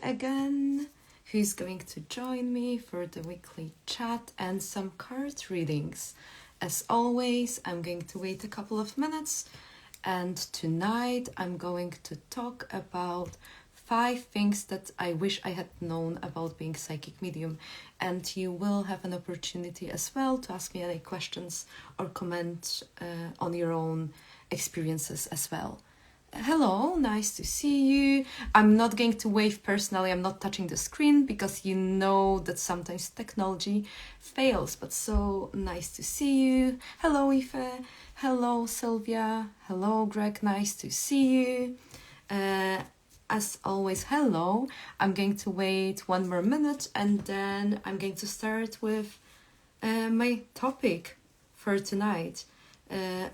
again, who's going to join me for the weekly chat and some card readings. As always, I'm going to wait a couple of minutes, and tonight I'm going to talk about 5 things that I wish I had known about being psychic medium, and you will have an opportunity as well to ask me any questions or comment on your own experiences as well. Hello, nice to see you. I'm not going to wave personally, I'm not touching the screen because you know that sometimes technology fails, but so nice to see you. Hello, Ife. Hello, Sylvia. Hello, Greg. Nice to see you. As always, hello. I'm going to wait 1 more minute and then I'm going to start with my topic for tonight.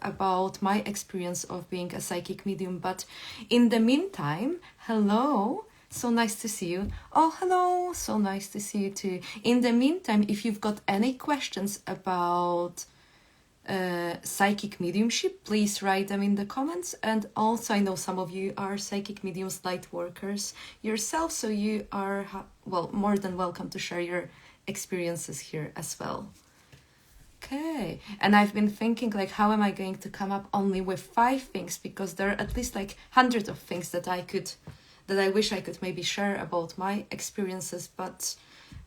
About my experience of being a psychic medium. But in the meantime, hello, so nice to see you. Oh, hello, so nice to see you too. In the meantime, if you've got any questions about psychic mediumship, please write them in the comments. And also, I know some of you are psychic mediums, light workers yourself, so you are more than welcome to share your experiences here as well. Okay, and I've been thinking how am I going to come up only with 5 things, because there are at least hundreds of things that I wish I could maybe share about my experiences, but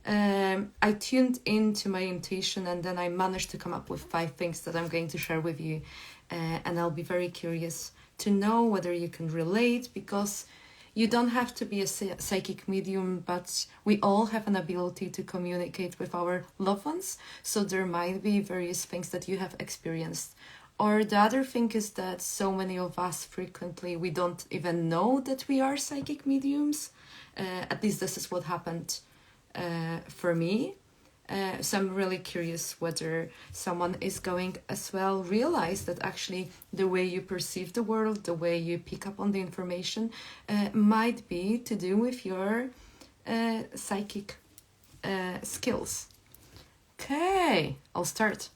I tuned into my intuition and then I managed to come up with 5 things that I'm going to share with you, and I'll be very curious to know whether you can relate, because you don't have to be a psychic medium, but we all have an ability to communicate with our loved ones. So there might be various things that you have experienced. Or the other thing is that so many of us frequently, we don't even know that we are psychic mediums. At least this is what happened for me. So I'm really curious whether someone is going as well realize that actually the way you perceive the world, the way you pick up on the information might be to do with your psychic skills. Okay, I'll start.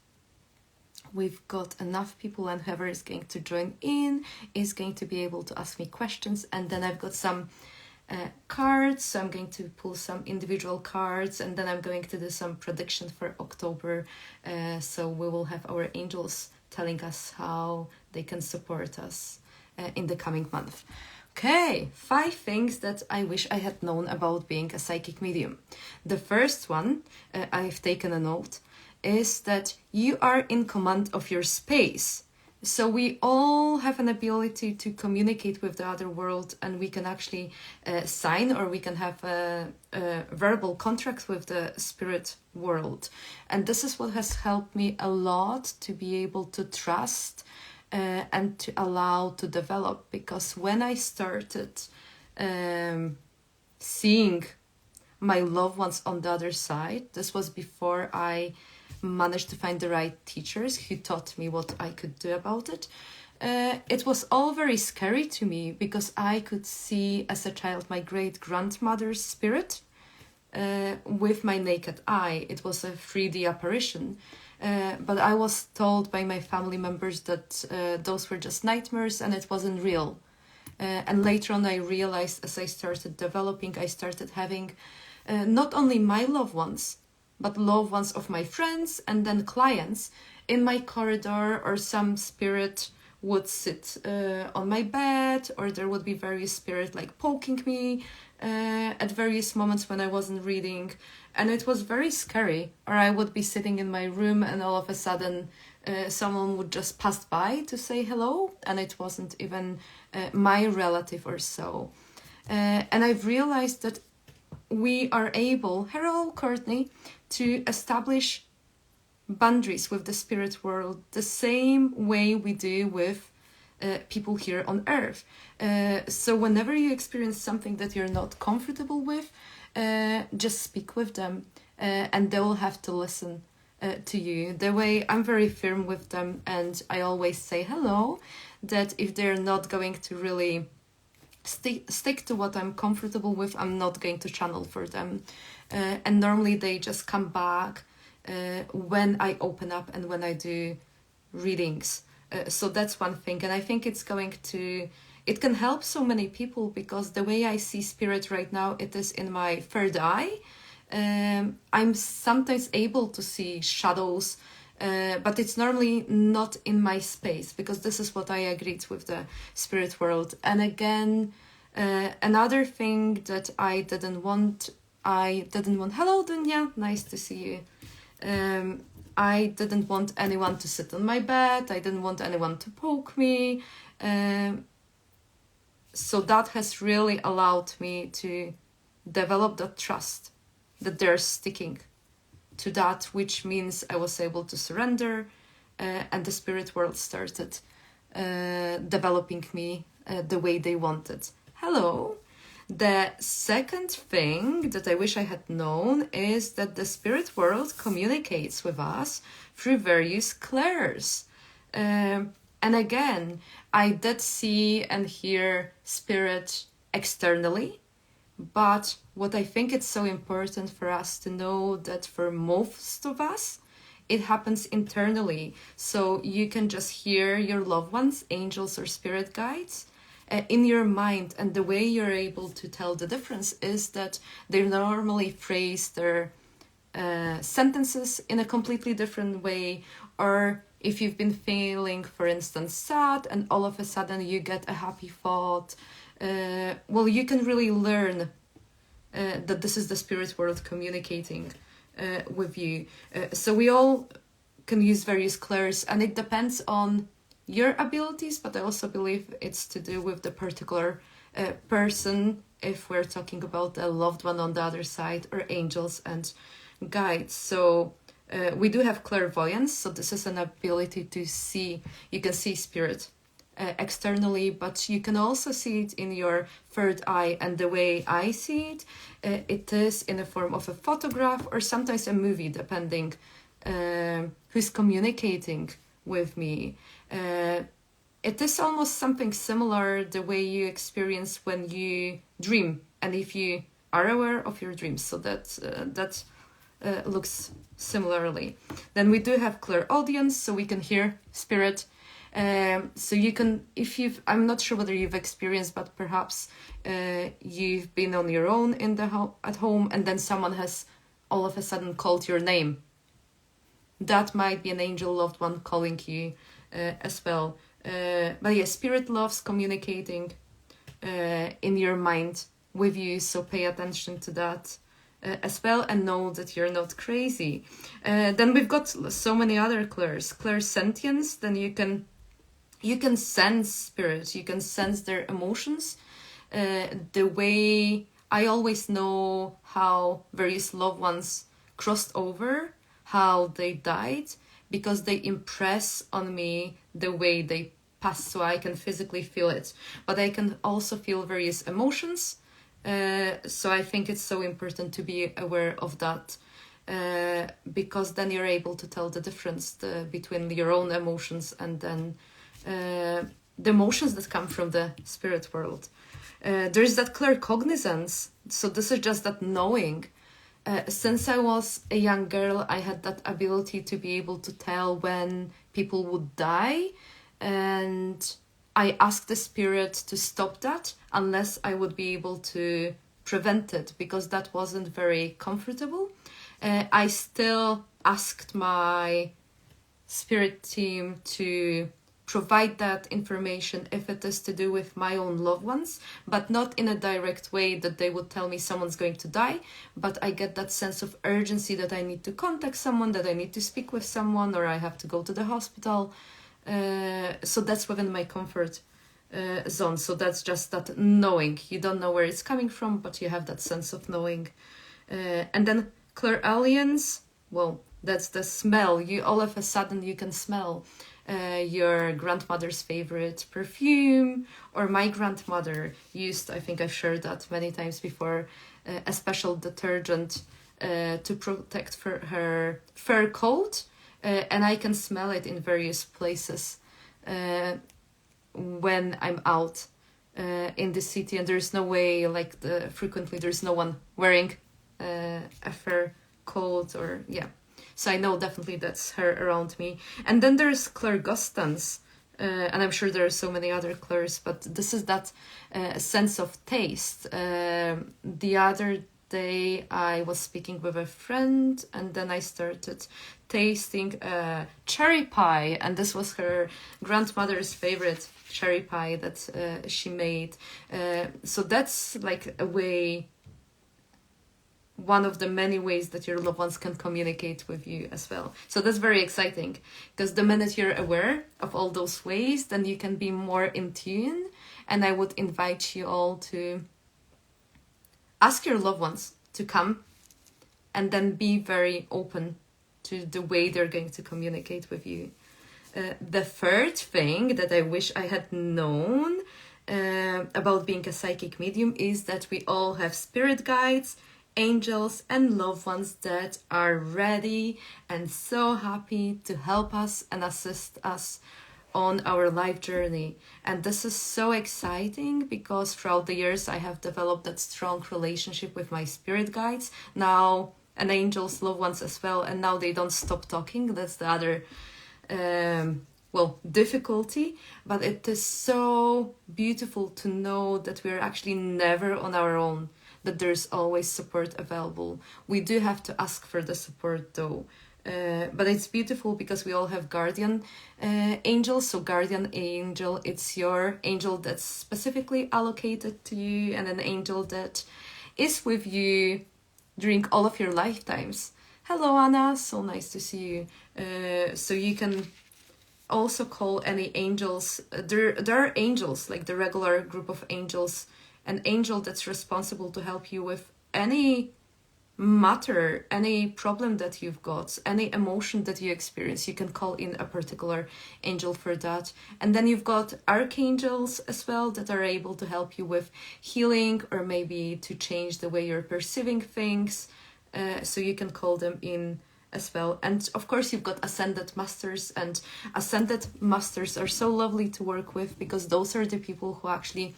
We've got enough people, and whoever is going to join in is going to be able to ask me questions, and then I've got some cards, so I'm going to pull some individual cards, and then I'm going to do some predictions for October, so we will have our angels telling us how they can support us in the coming month. Okay, 5 things that I wish I had known about being a psychic medium. The first one, I've taken a note, is that you are in command of your space. So we all have an ability to communicate with the other world, and we can actually sign, or we can have a verbal contract with the spirit world. And this is what has helped me a lot to be able to trust and to allow to develop. Because when I started seeing my loved ones on the other side, this was before I managed to find the right teachers who taught me what I could do about it. It was all very scary to me, because I could see as a child my great-grandmother's spirit with my naked eye. It was a 3D apparition, but I was told by my family members that those were just nightmares and it wasn't real. And later on I realized, as I started developing, I started having not only my loved ones, but loved ones of my friends and then clients in my corridor, or some spirit would sit on my bed, or there would be various spirits poking me at various moments when I wasn't reading, and it was very scary. Or I would be sitting in my room and all of a sudden someone would just pass by to say hello, and it wasn't even my relative or so. And I've realized that we are able, hello Courtney, to establish boundaries with the spirit world the same way we do with people here on earth. So whenever you experience something that you're not comfortable with, just speak with them, and they will have to listen to you. The way I'm very firm with them, and I always say hello, that if they're not going to really stick to what I'm comfortable with, I'm not going to channel for them. And normally they just come back when I open up and when I do readings. So that's one thing. And I think it's going to it can help so many people, because the way I see spirit right now, it is in my third eye. I'm sometimes able to see shadows, but it's normally not in my space, because this is what I agreed with the spirit world. And again, another thing that I didn't want, hello Dunya, nice to see you. I didn't want anyone to sit on my bed. I didn't want anyone to poke me. So that has really allowed me to develop that trust that they're sticking to that, which means I was able to surrender, and the spirit world started developing me the way they wanted. Hello. The second thing that I wish I had known is that the spirit world communicates with us through various clairs. And again, I did see and hear spirit externally, but what I think it's so important for us to know that for most of us, it happens internally. So you can just hear your loved ones, angels or spirit guides, in your mind, and the way you're able to tell the difference is that they normally phrase their sentences in a completely different way. Or if you've been feeling, for instance, sad, and all of a sudden you get a happy thought, well, you can really learn that this is the spirit world communicating with you. So we all can use various clairs, and it depends on your abilities, but I also believe it's to do with the particular person, if we're talking about a loved one on the other side, or angels and guides. So we do have clairvoyance, so this is an ability to see, you can see spirit externally, but you can also see it in your third eye. And the way I see it, it is in the form of a photograph or sometimes a movie, depending who's communicating with me. It is almost something similar the way you experience when you dream, and if you are aware of your dreams. So that looks similarly. Then we do have clairaudience, so we can hear spirit. So you can, if you've, I'm not sure whether you've experienced, but perhaps you've been on your own in the at home, and then someone has all of a sudden called your name. That might be an angel loved one calling you as well. But yeah, spirit loves communicating in your mind with you, so pay attention to that as well, and know that you're not crazy. Then we've got so many other clairs. Clairsentience, then you can sense spirit, you can sense their emotions. The way I always know how various loved ones crossed over, how they died, because they impress on me the way they pass, so I can physically feel it. But I can also feel various emotions, so I think it's so important to be aware of that, because then you're able to tell the difference between your own emotions and then the emotions that come from the spirit world. There's that claircognizance, so this is just that knowing. Since I was a young girl, I had that ability to be able to tell when people would die, and I asked the spirit to stop that unless I would be able to prevent it, because that wasn't very comfortable. I still asked my spirit team to provide that information if it is to do with my own loved ones, but not in a direct way that they would tell me someone's going to die, but I get that sense of urgency that I need to contact someone, that I need to speak with someone, or I have to go to the hospital. So that's within my comfort zone. So that's just that knowing. You don't know where it's coming from, but you have that sense of knowing. And then clairalience, well, that's the smell. You all of a sudden you can smell your grandmother's favorite perfume, or my grandmother used, I think I've shared that many times before, a special detergent to protect her fur coat, and I can smell it in various places when I'm out in the city, and there's no way, like frequently there's no one wearing a fur coat, or yeah. So I know definitely that's her around me. And then there's clairgustance. and I'm sure there are so many other colors, but this is that sense of taste. The other day I was speaking with a friend, and then I started tasting cherry pie, and this was her grandmother's favorite cherry pie that she made. So that's like a way, one of the many ways that your loved ones can communicate with you as well. So that's very exciting, because the minute you're aware of all those ways, then you can be more in tune. And I would invite you all to ask your loved ones to come, and then be very open to the way they're going to communicate with you. The third thing that I wish I had known about being a psychic medium is that we all have spirit guides, angels, and loved ones that are ready and so happy to help us and assist us on our life journey. And this is so exciting, because throughout the years I have developed that strong relationship with my spirit guides now, and angels, loved ones as well, and now they don't stop talking. That's the other difficulty, but it is so beautiful to know that we're actually never on our own, that there's always support available. We do have to ask for the support though. But it's beautiful because we all have guardian angels. So guardian angel, it's your angel that's specifically allocated to you, and an angel that is with you during all of your lifetimes. Hello Anna, so nice to see you. So you can also call any angels. There are angels, like the regular group of angels, an angel that's responsible to help you with any matter, any problem that you've got, any emotion that you experience. You can call in a particular angel for that. And then you've got archangels as well that are able to help you with healing, or maybe to change the way you're perceiving things. So you can call them in as well. And of course you've got ascended masters, and ascended masters are so lovely to work with, because those are the people who actually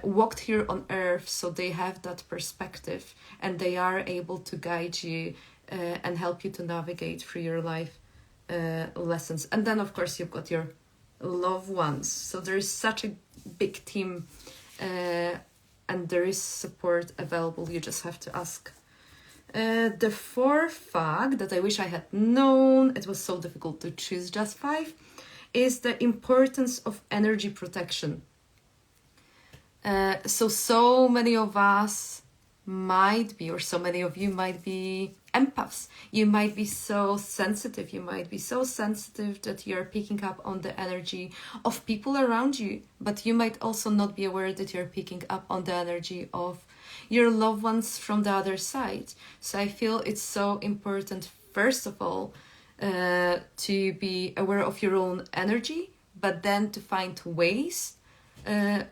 walked here on earth, so they have that perspective, and they are able to guide you and help you to navigate through your life lessons. And then of course you've got your loved ones. So there is such a big team, and there is support available. You just have to ask. The fourth fact that I wish I had known, it was so difficult to choose just 5, is the importance of energy protection. So many of us might be, or so many of you might be empaths. You might be so sensitive. You might be so sensitive that you're picking up on the energy of people around you, but you might also not be aware that you're picking up on the energy of your loved ones from the other side. So I feel it's so important, first of all, to be aware of your own energy, but then to find ways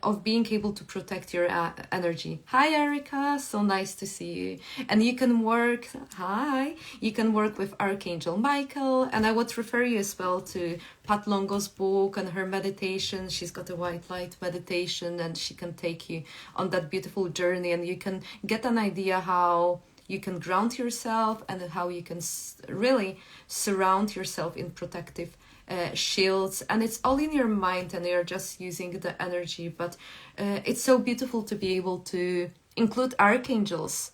of being able to protect your energy. Hi Erica, so nice to see you. And you can work with Archangel Michael, and I would refer you as well to Pat Longo's book and her meditation. She's got a white light meditation, and she can take you on that beautiful journey, and you can get an idea how you can ground yourself, and how you can really surround yourself in protective shields. And it's all in your mind, and you're just using the energy. But it's so beautiful to be able to include archangels,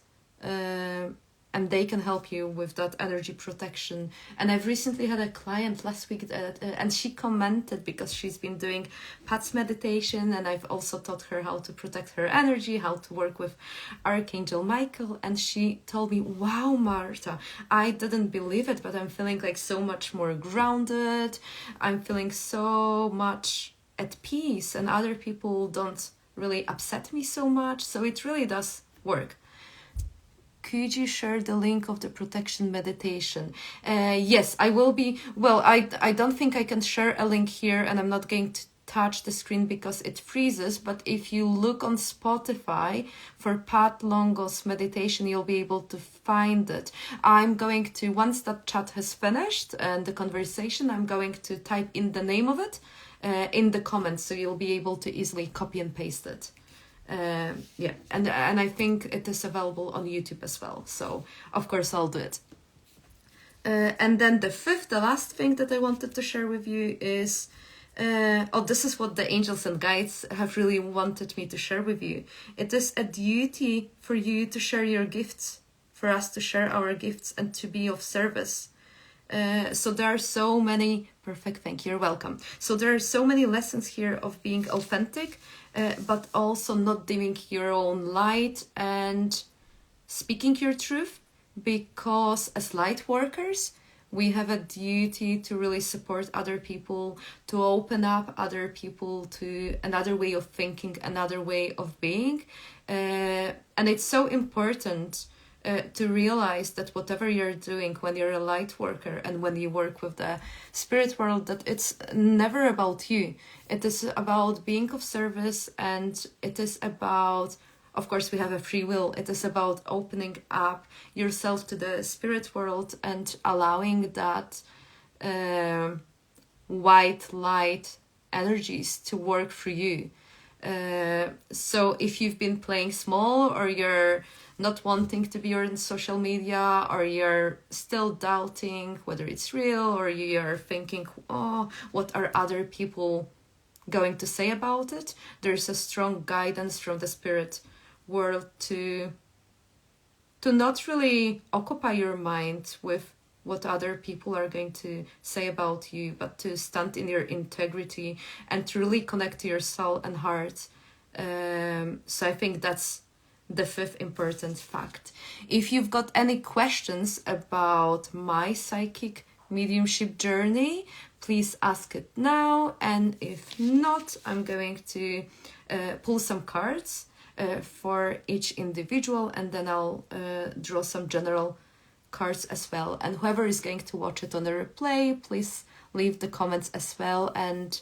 and they can help you with that energy protection. And I've recently had a client last week that, and she commented, because she's been doing Pat's meditation, and I've also taught her how to protect her energy, how to work with Archangel Michael. And she told me, wow, Marta, I didn't believe it, but I'm feeling like so much more grounded. I'm feeling so much at peace, and other people don't really upset me so much. So it really does work. Could you share the link of the protection meditation? Yes, I will be. Well, I don't think I can share a link here, and I'm not going to touch the screen because it freezes. But if you look on Spotify for Pat Longo's meditation, you'll be able to find it. I'm going to, once that chat has finished and the conversation, I'm going to type in the name of it in the comments, so you'll be able to easily copy and paste it. And I think it is available on YouTube as well, so of course I'll do it. And then the last thing that I wanted to share with you is this is what the angels and guides have really wanted me to share with you. It is a duty for you to share your gifts, for us to share our gifts and to be of service. So there are so many, perfect, thank you, you're welcome. So there are so many lessons here of being authentic, but also not dimming your own light and speaking your truth, because as light workers, we have a duty to really support other people, to open up other people to another way of thinking, another way of being. And it's so important to realize that whatever you're doing when you're a light worker and when you work with the spirit world, that it's never about you. It is about being of service, and it is about, of course, we have a free will. It is about opening up yourself to the spirit world and allowing that white light energies to work for you. So if you've been playing small, or you're not wanting to be on social media, or you're still doubting whether it's real, or you're thinking, oh, what are other people going to say about it, there's a strong guidance from the spirit world to not really occupy your mind with what other people are going to say about you, but to stand in your integrity and to really connect to your soul and heart. So I think that's the fifth important fact. If you've got any questions about my psychic mediumship journey, please ask it now. And if not, I'm going to pull some cards for each individual, and then I'll draw some general cards as well. And whoever is going to watch it on the replay, please leave the comments as well. And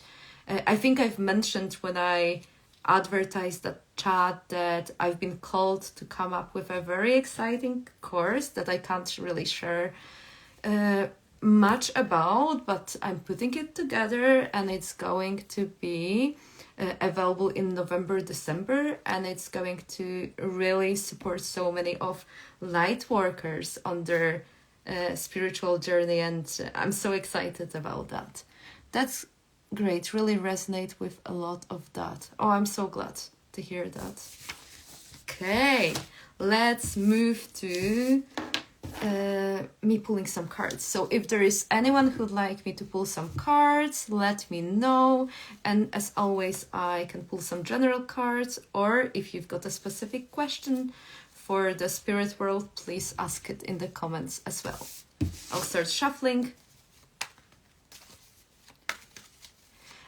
I think I've mentioned when I advertised that chat that I've been called to come up with a very exciting course that I can't really share much about, but I'm putting it together, and it's going to be available in November, December, and it's going to really support so many of light workers on their spiritual journey, and I'm so excited about that. That's great, really resonate with a lot of that. Oh, I'm so glad to hear that. Okay, let's move to me pulling some cards. So if there is anyone who'd like me to pull some cards, let me know. And as always, I can pull some general cards, or if you've got a specific question for the spirit world, please ask it in the comments as well. I'll start shuffling.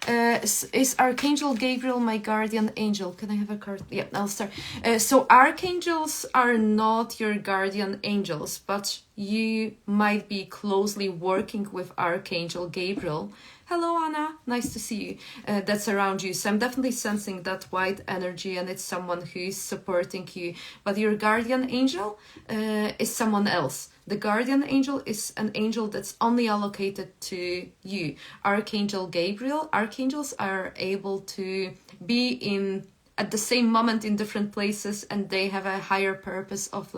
Is Archangel Gabriel my guardian angel? Can I have a card? Yeah, I'll start. So archangels are not your guardian angels, but you might be closely working with Archangel Gabriel. Hello, Anna. Nice to see you. That's around you. So I'm definitely sensing that white energy, and it's someone who is supporting you. But your guardian angel is someone else. The guardian angel is an angel that's only allocated to you. Archangel Gabriel, archangels are able to be in at the same moment in different places, and they have a higher purpose of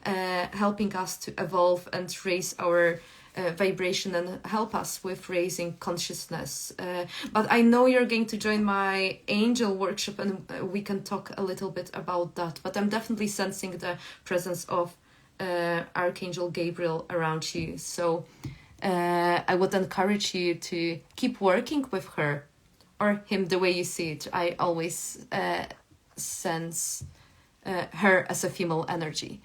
helping us to evolve and raise our vibration and help us with raising consciousness. But I know you're going to join my angel workshop, and we can talk a little bit about that. But I'm definitely sensing the presence of Archangel Gabriel around you. So I would encourage you to keep working with her or him the way you see it. I always sense her as a female energy.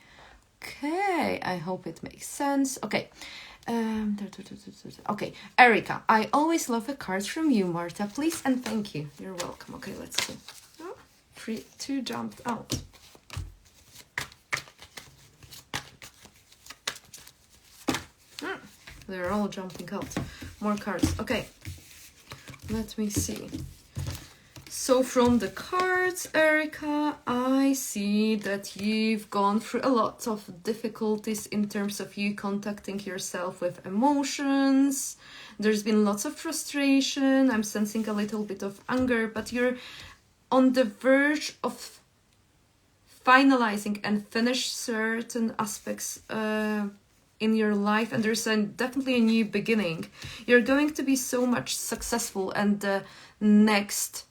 Okay, I hope it makes sense. Okay. Okay, Erica, I always love the cards from you, Marta. Please and thank you. You're welcome. Okay, let's see. Oh, 2 jumped out. They're all jumping out. More cards. Okay. Let me see. So from the cards, Erica, I see that you've gone through a lot of difficulties in terms of you contacting yourself with emotions. There's been lots of frustration. I'm sensing a little bit of anger, but you're on the verge of finalizing and finish certain aspects in your life, and there's definitely a new beginning. You're going to be so much successful, and the next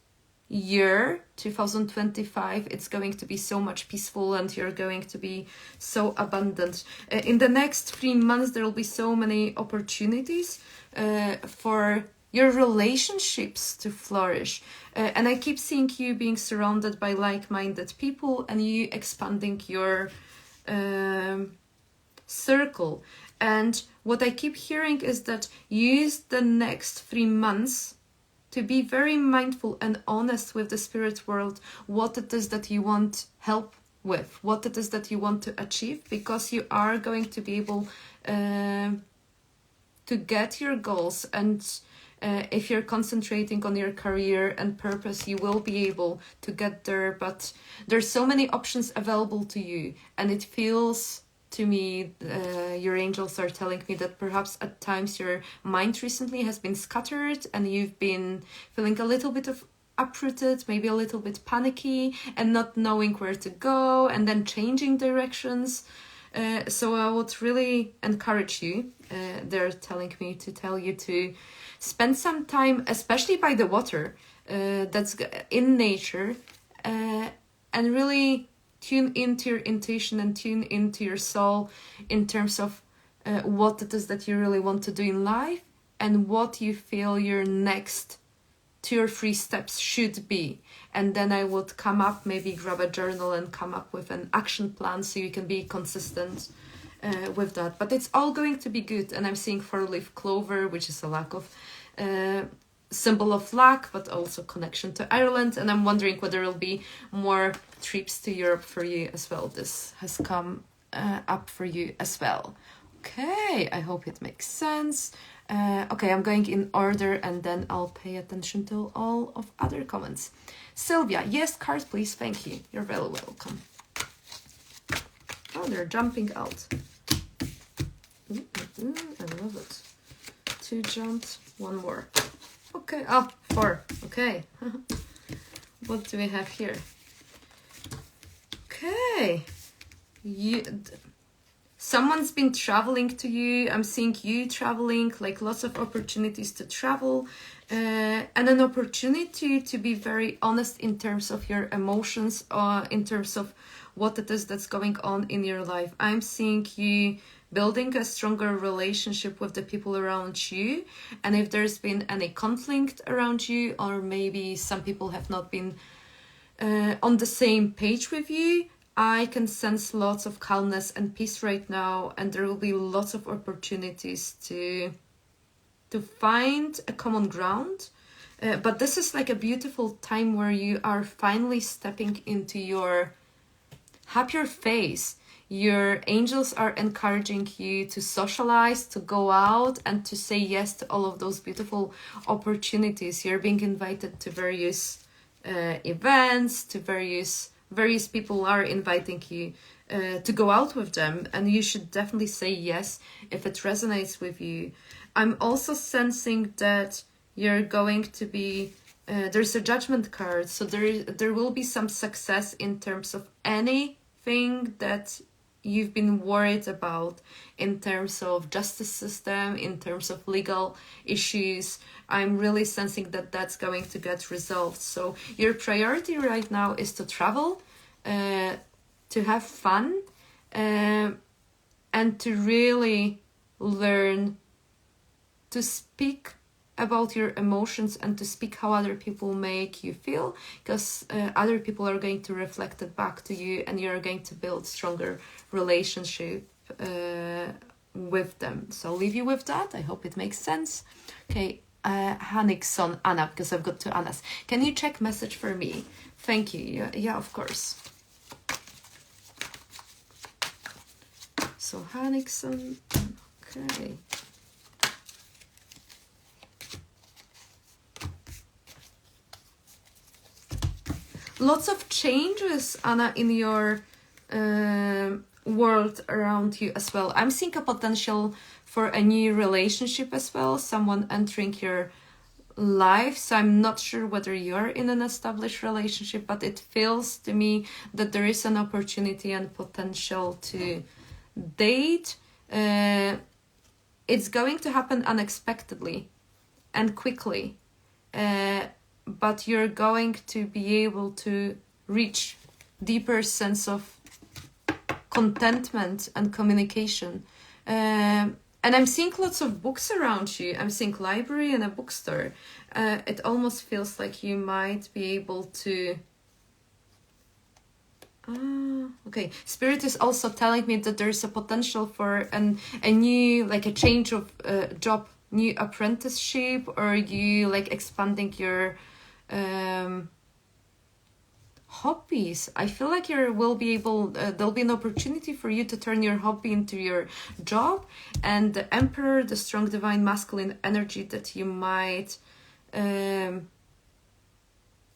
year 2025, it's going to be so much peaceful, and you're going to be so abundant. In the next 3 months there will be so many opportunities for your relationships to flourish, and I keep seeing you being surrounded by like-minded people, and you expanding your circle. And what I keep hearing is that use the next 3 months to be very mindful and honest with the spirit world, what it is that you want help with, what it is that you want to achieve, because you are going to be able to get your goals. And if you're concentrating on your career and purpose, you will be able to get there. But there's so many options available to you, and it feels to me, your angels are telling me that perhaps at times your mind recently has been scattered, and you've been feeling a little bit of uprooted, maybe a little bit panicky, and not knowing where to go, and then changing directions. So I would really encourage you, they're telling me to tell you to spend some time, especially by the water, that's in nature, and really tune into your intuition and tune into your soul in terms of what it is that you really want to do in life, and what you feel your next 2 or 3 steps should be. And then I would come up, maybe grab a journal and come up with an action plan so you can be consistent with that. But it's all going to be good. And I'm seeing 4-leaf clover, which is a lack of symbol of luck, but also connection to Ireland. And I'm wondering whether there will be more trips to Europe for you as well. This has come up for you as well. Okay, I hope it makes sense. Okay, I'm going in order, and then I'll pay attention to all of other comments. Sylvia, yes, card please, thank you. You're very welcome. Oh, they're jumping out. I love it. 2 jumped, 1 more. Okay, 4, okay. What do we have here? Okay. Someone's been traveling to you. I'm seeing you traveling, like lots of opportunities to travel, and an opportunity to be very honest in terms of your emotions, or in terms of what it is that's going on in your life. I'm seeing you building a stronger relationship with the people around you. And if there's been any conflict around you, or maybe some people have not been on the same page with you, I can sense lots of calmness and peace right now, and there will be lots of opportunities to find a common ground. But this is like a beautiful time where you are finally stepping into your happier phase. Your angels are encouraging you to socialize, to go out, and to say yes to all of those beautiful opportunities. You're being invited to various events, to various people are inviting you to go out with them, and you should definitely say yes if it resonates with you. I'm also sensing that you're going to be there's a judgment card, so there will be some success in terms of anything that you've been worried about in terms of justice system, in terms of legal issues. I'm really sensing that that's going to get resolved. So your priority right now is to travel, to have fun, and to really learn to speak about your emotions and to speak how other people make you feel, because other people are going to reflect it back to you, and you're going to build stronger relationship with them. So I'll leave you with that. I hope it makes sense. Okay, Hanikson Anna, because I've got 2 Annas. Can you check message for me? Thank you. Yeah, of course. So Hanikson, okay. Lots of changes, Anna, in your world around you as well. I'm seeing a potential for a new relationship as well, someone entering your life. So I'm not sure whether you're in an established relationship, but it feels to me that there is an opportunity and potential to date It's going to happen unexpectedly and quickly, but you're going to be able to reach deeper sense of contentment and communication. And I'm seeing lots of books around you. I'm seeing library and a bookstore. It almost feels like you might be able to... okay. Spirit is also telling me that there's a potential for a new, like a change of job, new apprenticeship, or you like expanding your hobbies. I feel like you will be able, there'll be an opportunity for you to turn your hobby into your job, and the Emperor, the strong divine masculine energy that you might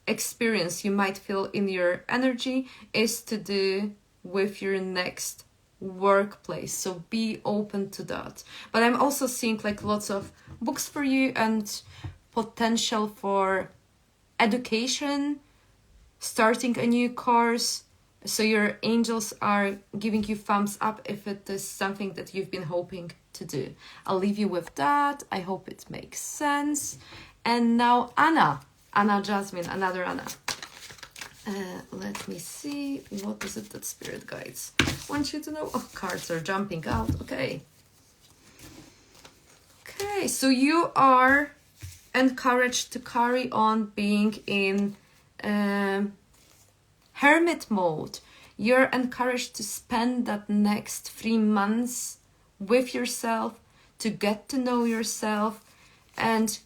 experience, you might feel in your energy, is to do with your next workplace. So be open to that. But I'm also seeing like lots of books for you and potential for education, starting a new course. So your angels are giving you thumbs up if it is something that you've been hoping to do. I'll leave you with that. I hope it makes sense. And now Anna Jasmine, another Anna. Let me see, what is it that Spirit Guides want you to know? Oh, cards are jumping out. Okay, so you are encouraged to carry on being in hermit mode. You're encouraged to spend that next 3 months with yourself, to get to know yourself, and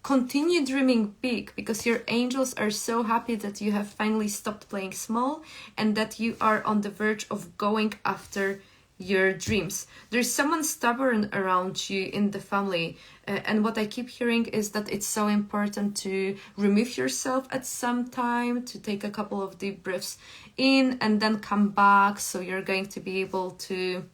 continue dreaming big, because your angels are so happy that you have finally stopped playing small and that you are on the verge of going after your dreams. There's someone stubborn around you in the family, and what I keep hearing is that it's so important to remove yourself at some time, to take a couple of deep breaths in and then come back, so you're going to be able to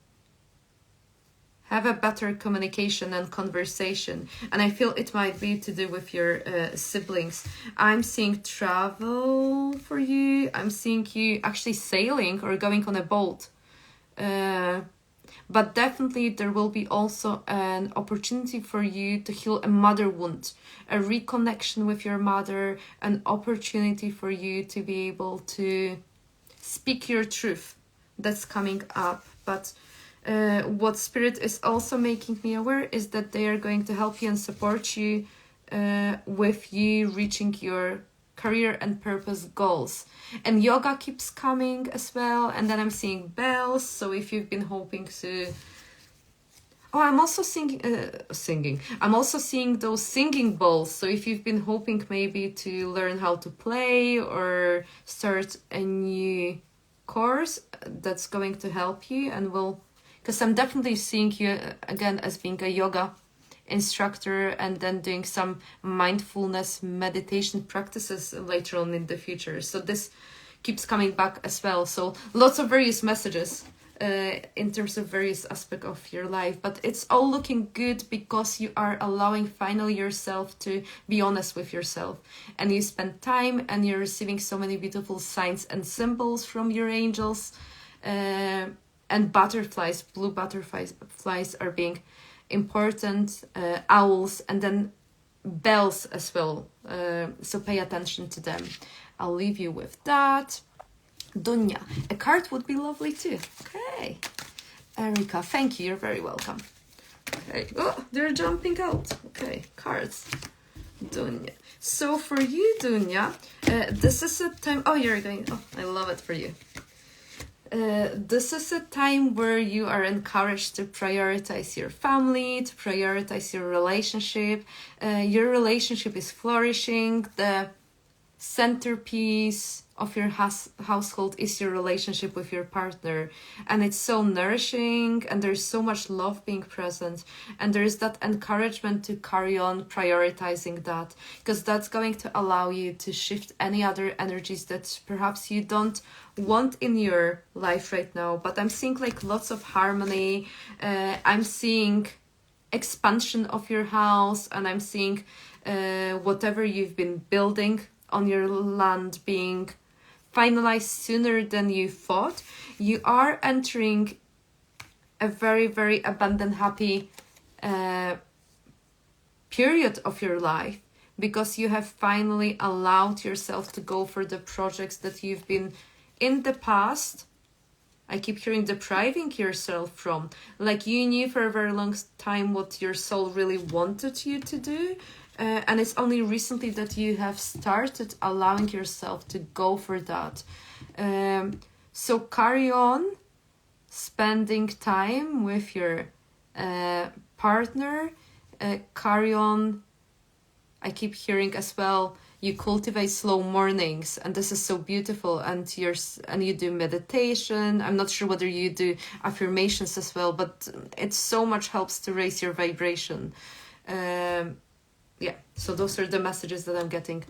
have a better communication and conversation. And I feel it might be to do with your siblings. I'm seeing travel for you. I'm seeing you actually sailing or going on a boat. But definitely there will be also an opportunity for you to heal a mother wound, a reconnection with your mother, an opportunity for you to be able to speak your truth. That's coming up. But what Spirit is also making me aware is that they are going to help you and support you with you reaching your career and purpose goals. And yoga keeps coming as well. And then I'm seeing bells. So if you've been hoping to... Oh, I'm also singing. I'm also seeing those singing bowls. So if you've been hoping maybe to learn how to play or start a new course, that's going to help you and will... Because I'm definitely seeing you again as being a yoga instructor and then doing some mindfulness meditation practices later on in the future. So this keeps coming back as well. So lots of various messages in terms of various aspects of your life. But it's all looking good because you are allowing finally yourself to be honest with yourself. And you spend time and you're receiving so many beautiful signs and symbols from your angels. And butterflies, blue butterflies are being important, owls, and then bells as well. So pay attention to them. I'll leave you with that. Dunya, a card would be lovely too. Okay. Erica, thank you. You're very welcome. Okay. Oh, they're jumping out. Okay, cards. Dunya. So for you, Dunya, this is a time... Oh, you're going... Oh, I love it for you. This is a time where you are encouraged to prioritize your family, to prioritize your relationship. Your relationship is flourishing. The centerpiece of your household is your relationship with your partner, and it's so nourishing, and there's so much love being present, and there's that encouragement to carry on prioritizing that, because that's going to allow you to shift any other energies that perhaps you don't want in your life right now. But I'm seeing like lots of harmony. I'm seeing expansion of your house, and I'm seeing whatever you've been building on your land being finalized sooner than you thought. You are entering a very, very abundant, happy period of your life, because you have finally allowed yourself to go for the projects that you've been in the past, I keep hearing, depriving yourself from. Like, you knew for a very long time what your soul really wanted you to do, and it's only recently that you have started allowing yourself to go for that. So carry on spending time with your partner. Carry on. I keep hearing as well, you cultivate slow mornings, and this is so beautiful. And you do meditation. I'm not sure whether you do affirmations as well, but it so much helps to raise your vibration. Yeah, so those are the messages that I'm getting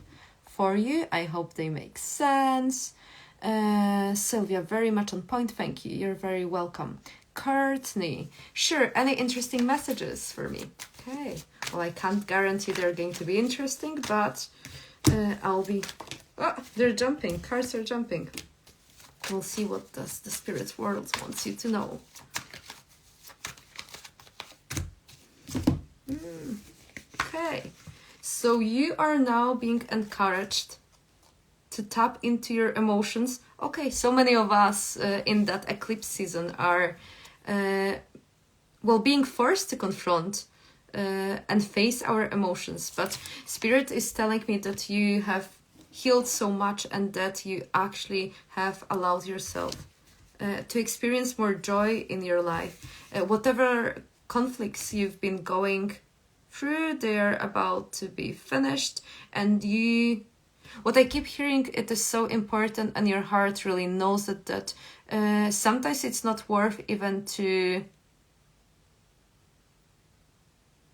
for you. I hope they make sense. Sylvia, very much on point. Thank you. You're very welcome. Courtney, sure. Any interesting messages for me? Okay. Well, I can't guarantee they're going to be interesting, but I'll be... Oh, they're jumping. Cards are jumping. We'll see what does the spirit world wants you to know. Okay. So you are now being encouraged to tap into your emotions. Okay, so many of us in that eclipse season are being forced to confront and face our emotions. But Spirit is telling me that you have healed so much, and that you actually have allowed yourself to experience more joy in your life. Whatever conflicts you've been going through, they're about to be finished, and what I keep hearing, it is so important, and your heart really knows that sometimes it's not worth even to...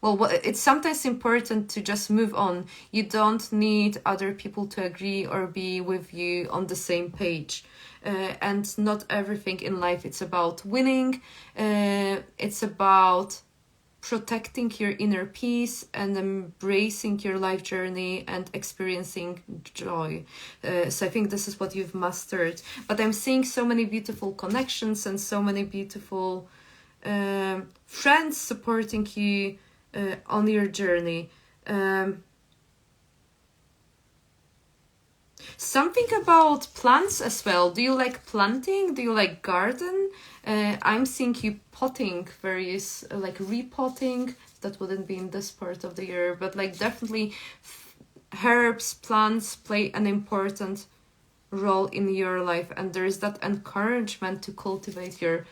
it's sometimes important to just move on. You don't need other people to agree or be with you on the same page. And not everything in life, it's about winning. It's about protecting your inner peace and embracing your life journey and experiencing joy. So I think this is what you've mastered. But I'm seeing so many beautiful connections and so many beautiful friends supporting you on your journey. Something about plants as well. Do you like planting? Do you like garden? I'm seeing you potting various, like repotting. That wouldn't be in this part of the year, but like definitely herbs, plants play an important role in your life, and there is that encouragement to cultivate your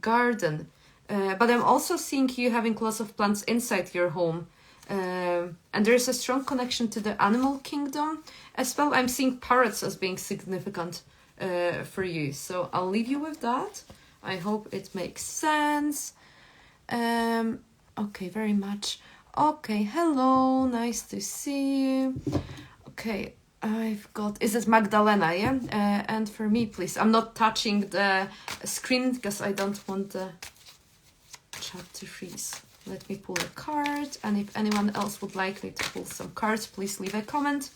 garden. But I'm also seeing you having lots of plants inside your home. And there's a strong connection to the animal kingdom as well. I'm seeing parrots as being significant for you. So I'll leave you with that. I hope it makes sense. Okay, very much. Okay, hello. Nice to see you. Okay, I've got... Is it Magdalena, yeah? And for me, please. I'm not touching the screen because I don't want the chat to freeze. Let me pull a card, and if anyone else would like me to pull some cards, please leave a comment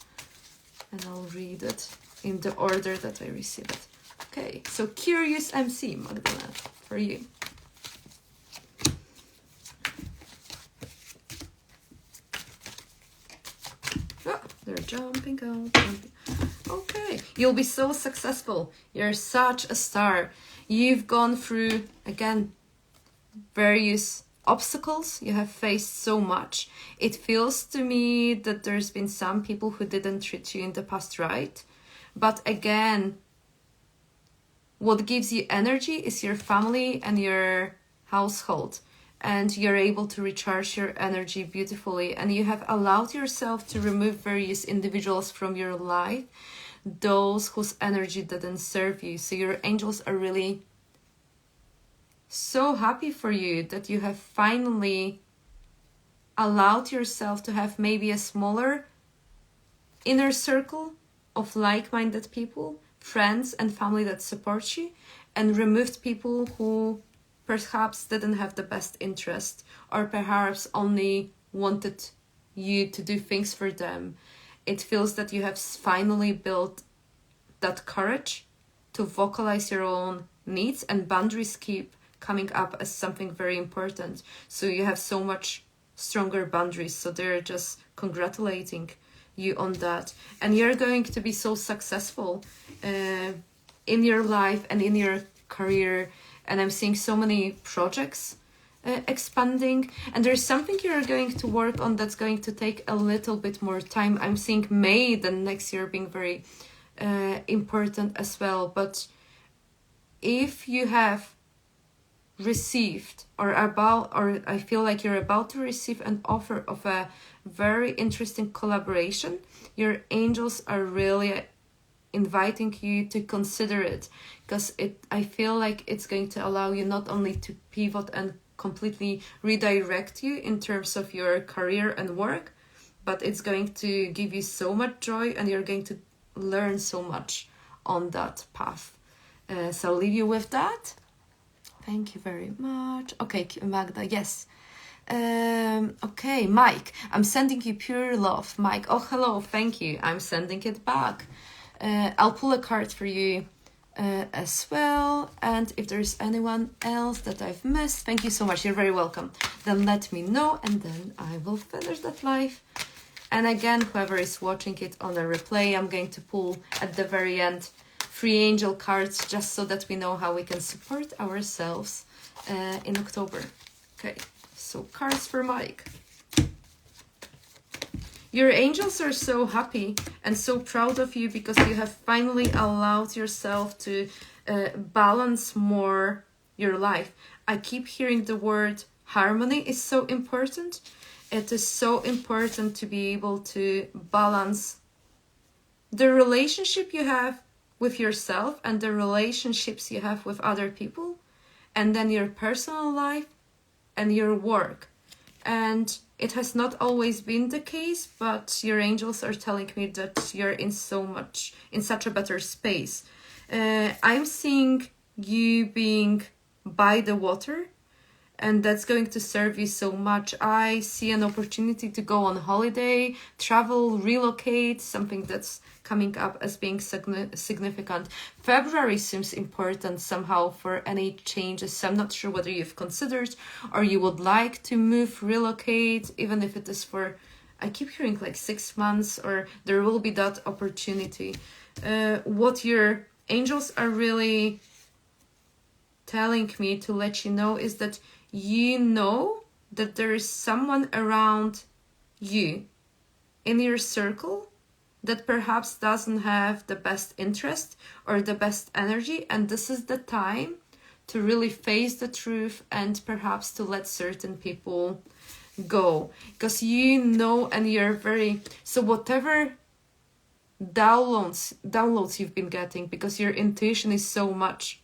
and I'll read it in the order that I receive it. Okay, so Curious MC, Magdalena, for you. Oh, they're jumping out. Okay, you'll be so successful. You're such a star. You've gone through, again, various obstacles. You have faced so much. It feels to me that there's been some people who didn't treat you in the past right. But again, what gives you energy is your family and your household. And you're able to recharge your energy beautifully. And you have allowed yourself to remove various individuals from your life, those whose energy didn't serve you. So your angels are really so happy for you that you have finally allowed yourself to have maybe a smaller inner circle of like-minded people, friends and family that support you, and removed people who perhaps didn't have the best interest, or perhaps only wanted you to do things for them. It feels that you have finally built that courage to vocalize your own needs, and boundaries keep coming up as something very important. So you have so much stronger boundaries. So they're just congratulating you on that. And you're going to be so successful in your life and in your career. And I'm seeing so many projects expanding, and there's something you're going to work on that's going to take a little bit more time. I'm seeing May the next year being very important as well. But if you have received or I feel like you're about to receive an offer of a very interesting collaboration, your angels are really inviting you to consider it, because I feel like it's going to allow you not only to pivot and completely redirect you in terms of your career and work, but it's going to give you so much joy, and you're going to learn so much on that path. So I'll leave you with that. Thank you very much. Okay, Magda, yes. Okay, Mike, I'm sending you pure love. Mike, oh, hello, thank you. I'm sending it back. I'll pull a card for you as well. And if there's anyone else that I've missed, thank you so much. You're very welcome. Then let me know, and then I will finish that live. And again, whoever is watching it on a replay, I'm going to pull at the very end 3 angel cards, just so that we know how we can support ourselves in October. Okay, so cards for Mike. Your angels are so happy and so proud of you, because you have finally allowed yourself to balance more your life. I keep hearing the word harmony is so important. It is so important to be able to balance the relationship you have with yourself and the relationships you have with other people, and then your personal life and your work. And it has not always been the case, but your angels are telling me that you're in such a better space. I'm seeing you being by the water, and that's going to serve you so much. I see an opportunity to go on holiday, travel, relocate, something that's coming up as being significant. February seems important somehow for any changes. So I'm not sure whether you've considered or you would like to move, relocate, even if it is for, I keep hearing like 6 months, or there will be that opportunity. What your angels are really telling me to let you know is that you know that there is someone around you in your circle that perhaps doesn't have the best interest or the best energy, and this is the time to really face the truth and perhaps to let certain people go, because you know, and you're very, so whatever downloads you've been getting, because your intuition is so much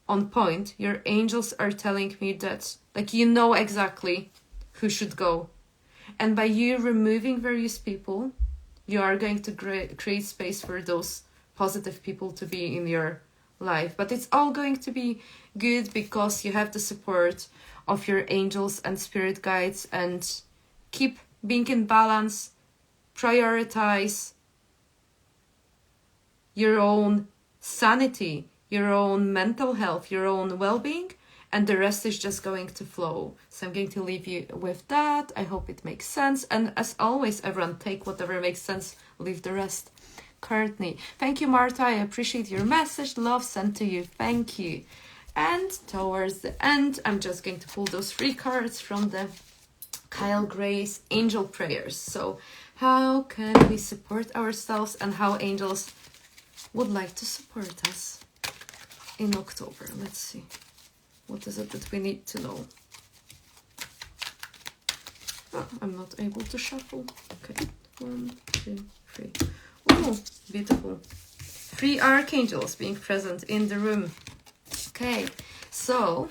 on point, your angels are telling me that, like, you know exactly who should go. And by you removing various people, you are going to create space for those positive people to be in your life. But it's all going to be good, because you have the support of your angels and spirit guides, and keep being in balance, prioritize your own sanity, your own mental health, your own well-being, and the rest is just going to flow. So I'm going to leave you with that. I hope it makes sense. And as always, everyone, take whatever makes sense, leave the rest. Courtney, thank you, Marta. I appreciate your message. Love sent to you. Thank you. And towards the end, I'm just going to pull those 3 cards from the Kyle Gray's Angel Prayers. So how can we support ourselves, and how angels would like to support us in October? Let's see. What is it that we need to know? Oh, I'm not able to shuffle. Okay. 1, 2, 3. Oh, beautiful. 3 archangels being present in the room. Okay. So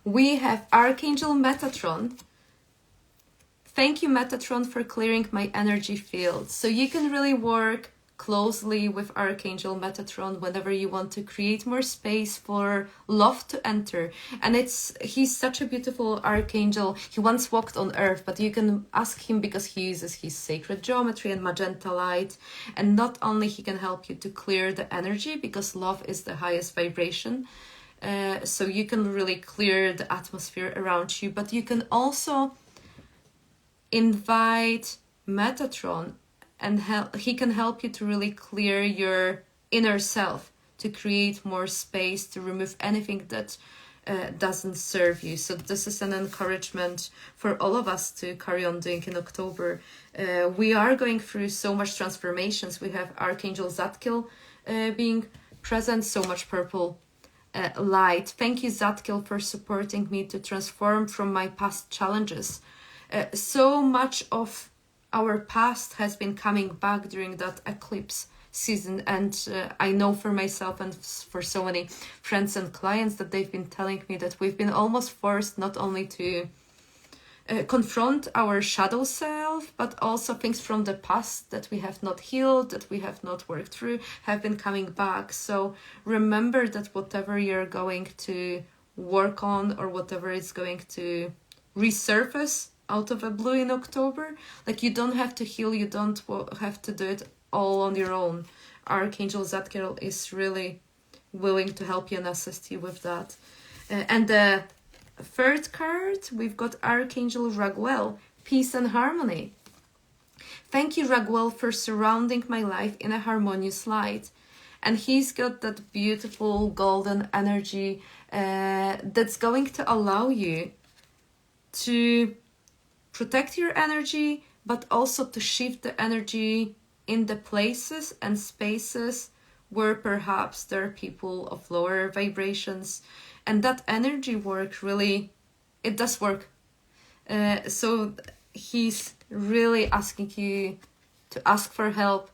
we have Archangel Metatron. Thank you, Metatron, for clearing my energy field. So you can really work closely with Archangel Metatron whenever you want to create more space for love to enter. And he's such a beautiful archangel. He once walked on earth, but you can ask him, because he uses his sacred geometry and magenta light. And not only he can help you to clear the energy, because love is the highest vibration so you can really clear the atmosphere around you. But you can also invite Metatron, and he can help you to really clear your inner self, to create more space, to remove anything that doesn't serve you. So this is an encouragement for all of us to carry on doing in October. We are going through so much transformations. We have Archangel Zadkiel being present, so much purple light. Thank you, Zadkiel, for supporting me to transform from my past challenges. So much of our past has been coming back during that eclipse season, and I know for myself and for so many friends and clients that they've been telling me that we've been almost forced not only to confront our shadow self, but also things from the past that we have not healed, that we have not worked through, have been coming back. So remember that whatever you're going to work on, or whatever is going to resurface out of the blue in October, like, you don't have to heal, you don't have to do it all on your own. Archangel Zadkiel is really willing to help you and assist you with that. And the third card, we've got Archangel Raguel, peace and harmony. Thank you, Raguel, for surrounding my life in a harmonious light. And he's got that beautiful golden energy that's going to allow you to protect your energy, but also to shift the energy in the places and spaces where perhaps there are people of lower vibrations. And that energy work really, it does work. So he's really asking you to ask for help,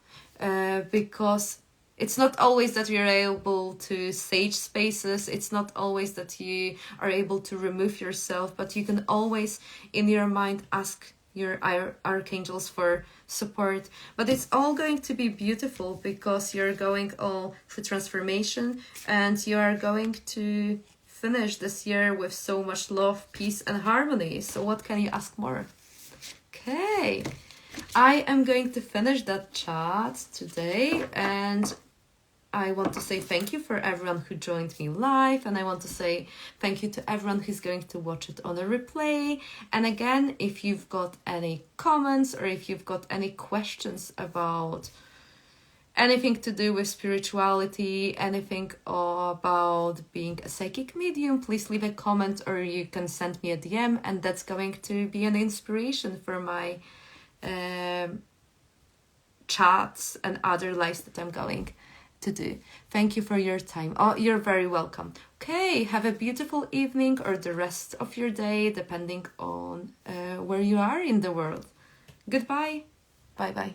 because it's not always that you're able to sage spaces. It's not always that you are able to remove yourself, but you can always in your mind ask your archangels for support. But it's all going to be beautiful, because you're going all through transformation, and you are going to finish this year with so much love, peace and harmony. So what can you ask more? Okay, I am going to finish that chat today, and I want to say thank you for everyone who joined me live, and I want to say thank you to everyone who's going to watch it on a replay. And again, if you've got any comments, or if you've got any questions about anything to do with spirituality, anything about being a psychic medium, please leave a comment, or you can send me a DM, and that's going to be an inspiration for my chats and other lives that I'm going to do. Thank you for your time. Oh, you're very welcome. Okay, have a beautiful evening, or the rest of your day, depending on where you are in the world. Goodbye. Bye-bye.